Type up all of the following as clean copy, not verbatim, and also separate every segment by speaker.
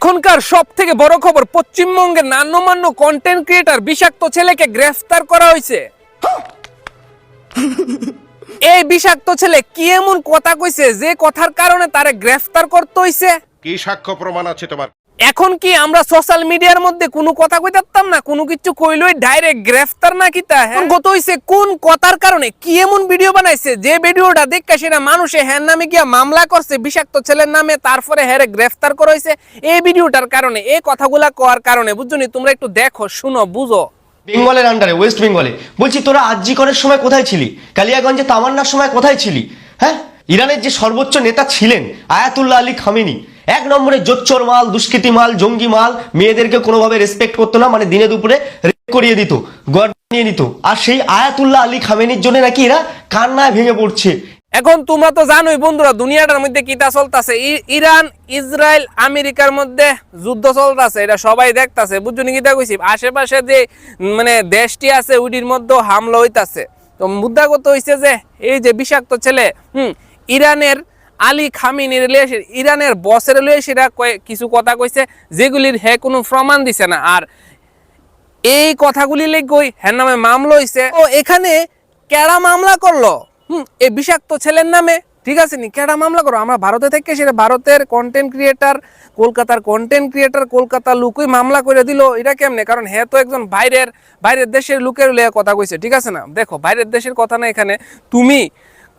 Speaker 1: এখনকার সবথেকে বড় খবর, পশ্চিমবঙ্গের নান্যমান্য কন্টেন্ট ক্রিয়েটর বিষাক্ত ছেলেকে গ্রেফতার করা হয়েছে। এই বিষাক্ত ছেলে কি এমন কথা কইছে যে কথার কারণে তারে গ্রেফতার করতে হইছে?
Speaker 2: কি সাক্ষ্য প্রমাণ আছে তোমার?
Speaker 1: এখন কি আমরা সোশ্যাল মিডিয়ার মধ্যে কোনো কথা কইতাম না, কোনো কিছু কইলই ডাইরেক্ট গ্রেফতার না কিতা? গত হইছে কোন কথার কারণে কি এমন ভিডিও বানাইছে যে ভিডিওটা দেখে সেটা মানুষে হ্যার নামে গিয়া মামলা করছে বিষাক্ত ছেলের নামে, তারপরে হ্যারে গ্রেফতার করা হইছে এই ভিডিওটার কারণে, এই কথাগুলা কওয়ার কারণে। বুঝছনি? তোমরা একটু দেখো, শুনো, বুঝো।
Speaker 3: বেঙ্গলের আন্ডারে, ওয়েস্ট বেঙ্গলে। বলছি তোরা আরজি করের সময় কোথায় ছিলি? কালিয়াগঞ্জে তামান্নার সময় কোথায় ছিলি? হ্যাঁ, ইরানের যে সর্বোচ্চ নেতা ছিলেন আয়াতুল্লাহ আলী খামেনি, এক নম্বরে জোচ্চোর মাল, দুষ্কৃতী মাল, জঙ্গি মাল, মেয়েদেরকে কোনোভাবে রেসপেক্ট করতো না, মানে দিনে দুপুরে রেপ করিয়ে দিত, গড় নিয়ে নিত। আর সেই আয়াতুল্লাহ আলী খামেনির জন্য নাকি এরা কান্নায় ভেঙে পড়ছে।
Speaker 1: এখন তোমরা তো জানোই বন্ধুরা, দুনিয়াটার মধ্যে কিতা চলতেছে। ইরান, ইসরায়েল, আমেরিকার মধ্যে যুদ্ধ চলতেছে, এটা সবাই দেখতেছে। বুঝছনি কিতা কইছি? আশেপাশে যে মানে দেশটি আছে ওইটির মধ্যে হামলা হইতাছে। তো মুদ্রাগত হইছে যে এই যে বিষাক্ত ছেলে ইরানের আলী খামেনির রিলেশন, ইরানের বসের রিলেশন কিছু কথা কইছে যেগুলির হে কোনো প্রমাণ দিছে না। আর এই কথাগুলি লেগই হ্যার নামে মামলা হইছে। ও এখানে কেডা মামলা করলো? এই বিষাক্ত ছেলের নামে, ঠিক আছে নি? কেডা মামলা করো? আমরা ভারতে থেকে, সেটা ভারতের কন্টেন্ট ক্রিয়েটার, কলকাতার কন্টেন্ট ক্রিয়েটার, কলকাতার লোকই মামলা করে দিল। এটা কেমনে? কারণ হে তো একজন বাইরের দেশের লোকের লিয়ে কথা কইছে, ঠিক আছে না? দেখো, বাইরের দেশের কথা না, এখানে তুমি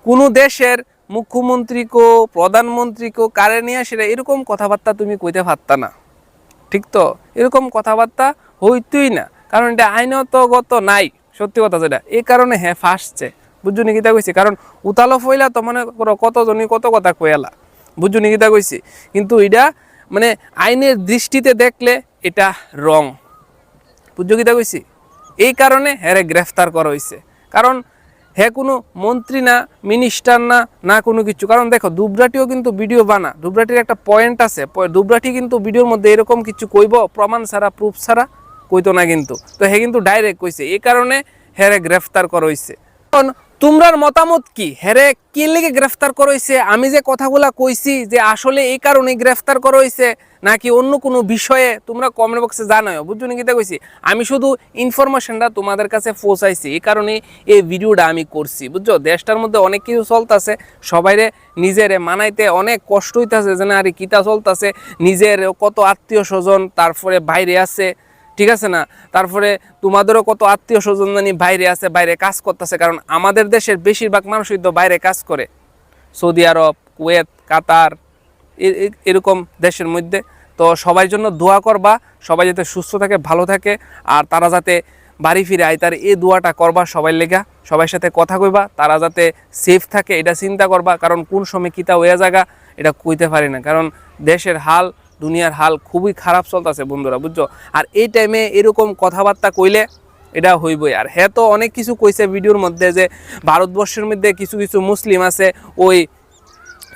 Speaker 1: কোনো দেশের মুখ্যমন্ত্রীকে, প্রধানমন্ত্রীকে কারে নিয়ে সেটা এরকম কথাবার্তা তুমি কইতে পারতা না, ঠিক তো? এরকম কথাবার্তা হইতই না, কারণ এটা আইনতগত নাই, সত্যি কথা যেটা। এই কারণে হ্যাঁ ফাঁসছে। বুঝছনি কিতা কইছি? কারণ উতালো ফইলা তো মনে করো কতজনই কত কথা কইলা, বুঝছনি কিতা কইছি? কিন্তু এটা মানে আইনের দৃষ্টিতে দেখলে এটা রং। বুঝছো কিতা কইছি? এই কারণে হ্যাঁ গ্রেফতার করা হয়েছে। কারণ হ্যাঁ কোনো মন্ত্রী না, মিনিস্টার না, না কোনো কিছু। কারণ দেখো, দুবরাটিও কিন্তু ভিডিও বানা, দুবরাটির একটা পয়েন্ট আছে, দুবরাটি কিন্তু ভিডিওর মধ্যে এরকম কিছু কইব প্রমাণ ছাড়া, প্রুফ ছাড়া কইতো না কিন্তু। তো হ্যাঁ কিন্তু ডাইরেক্ট কইছে, এই কারণে হ্যাঁ গ্রেফতার করা হয়েছে। তোমরার মতামত কি? হ্যারে কি লেগে গ্রেফতার করা হয়েছে? আমি যে কথাগুলা কইছি যে আসলে এই কারণে গ্রেফতার করা হয়েছে নাকি অন্য কোনো বিষয়ে, তোমরা কমেন্ট বক্সে জানাও। বুঝছো নি কিতা কইছি? আমি শুধু ইনফরমেশনটা তোমাদের কাছে পৌঁছাইছি, এই কারণে এই ভিডিওটা আমি করছি। বুঝছো? দেশটার মধ্যে অনেক কিছু চলতেছে, সবাইরে নিজেরে মানাইতে অনেক কষ্ট হইতেছে যে না আরে কিতা চলতেছে, নিজের কত আত্মীয় স্বজন তারপরে বাইরে আছে, ঠিক আছে না? তারপরে তোমাদেরও কত আত্মীয় স্বজন জানি বাইরে আছে, বাইরে কাজ করতেছে। কারণ আমাদের দেশের বেশিরভাগ মানুষই তো বাইরে কাজ করে, সৌদি আরব, কুয়েত, কাতার, এরকম দেশের মধ্যে। তো সবার জন্য দোয়া করবা, সবাই যাতে সুস্থ থাকে, ভালো থাকে, আর তারা যাতে বাড়ি ফিরে আয়, তার এই দোয়াটা করবা সবাই লেগা। সবার সাথে কথা কইবা, তারা যাতে সেফ থাকে এটা চিন্তা করবা। কারণ কোন সময় কিতা হয়ে জায়গা এটা কইতে পারি না। কারণ দেশের হাল, দুনিয়ার হাল খুবই খারাপ চলতেছে বন্ধুরা, বুঝছো? আর এই টাইমে এরকম কথাবার্তা কইলে এটা হইবই। আর হ্যাঁ তো অনেক কিছু কইছে ভিডিওর মধ্যে যে ভারতবর্ষের মধ্যে কিছু কিছু মুসলিম আছে, ওই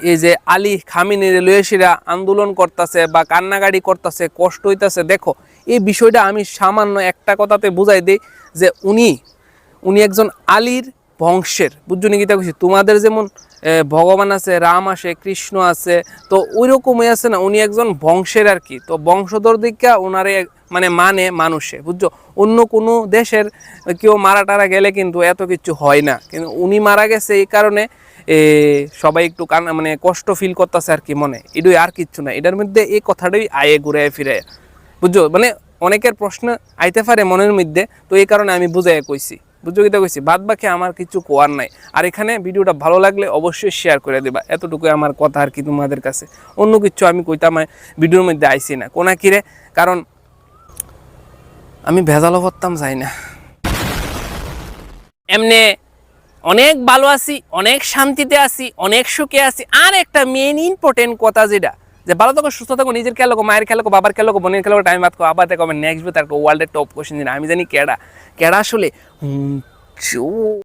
Speaker 1: এই যে আলী খামেনির লয়েসিরা আন্দোলন করতেছে বা কান্নাকাটি করতেছে, কষ্ট হইতেছে। দেখো, এই বিষয়টা আমি সামান্য একটা কথাতে বুঝাই দিই যে উনি একজন আলীর বংশের। বুঝছো নি কিতা কইছি? তোমাদের যেমন ভগবান আছে, রাম আছে, কৃষ্ণ আছে, তো ওই রকমই আছে না, উনি একজন বংশের আর কি। তো বংশধর দিকা ওনারে মানে মানুষে, বুঝছো? অন্য কোনো দেশের কেউ মারা টারা গেলে কিন্তু এত কিছু হয় না, কিন্তু উনি মারা গেছে এই কারণে সবাই একটু মানে কষ্ট ফিল করতেছে আর কি মনে। এটাই, আর কিচ্ছু না। এটার মধ্যে এই কথাটাই আয়ে ঘুরে ফিরে, বুঝছো? মানে অনেকের প্রশ্ন আইতে পারে মনের মধ্যে, তো এই কারণে আমি বুঝাই কইছি। বুঝছো কিতা কইছি? বাদ বাকি আমার কিছু কোয়ার নাই। আর এখানে ভিডিওটা ভালো লাগলে অবশ্যই শেয়ার করে দেবা, এতটুকুই আমার কথা আর কি তোমাদের কাছে। অন্য কিছু আমি কইতাম ভিডিওর মধ্যে আইছি না কোনা কিরে, কারণ আমি ভেজালও করতাম চাই না। এমনি অনেক ভালো আছি, অনেক শান্তিতে আছি, অনেক সুখে আছি। আর একটা মেইন ইম্পর্টেন্ট কথা যেটা, যে ভালো থাকো, সুস্থ থাকো, নিজের খেয়াল রাখো, মায়ের খেয়াল রাখো, বাবার খেয়াল রাখো, বোনের খেয়াল রাখো, টাইম বাদ করো। আবার দেখো নেক্সট ভিডিও, তারপর ওয়ার্ল্ডের টপ কোশ্চেন। আমি জানি কেডা আসলে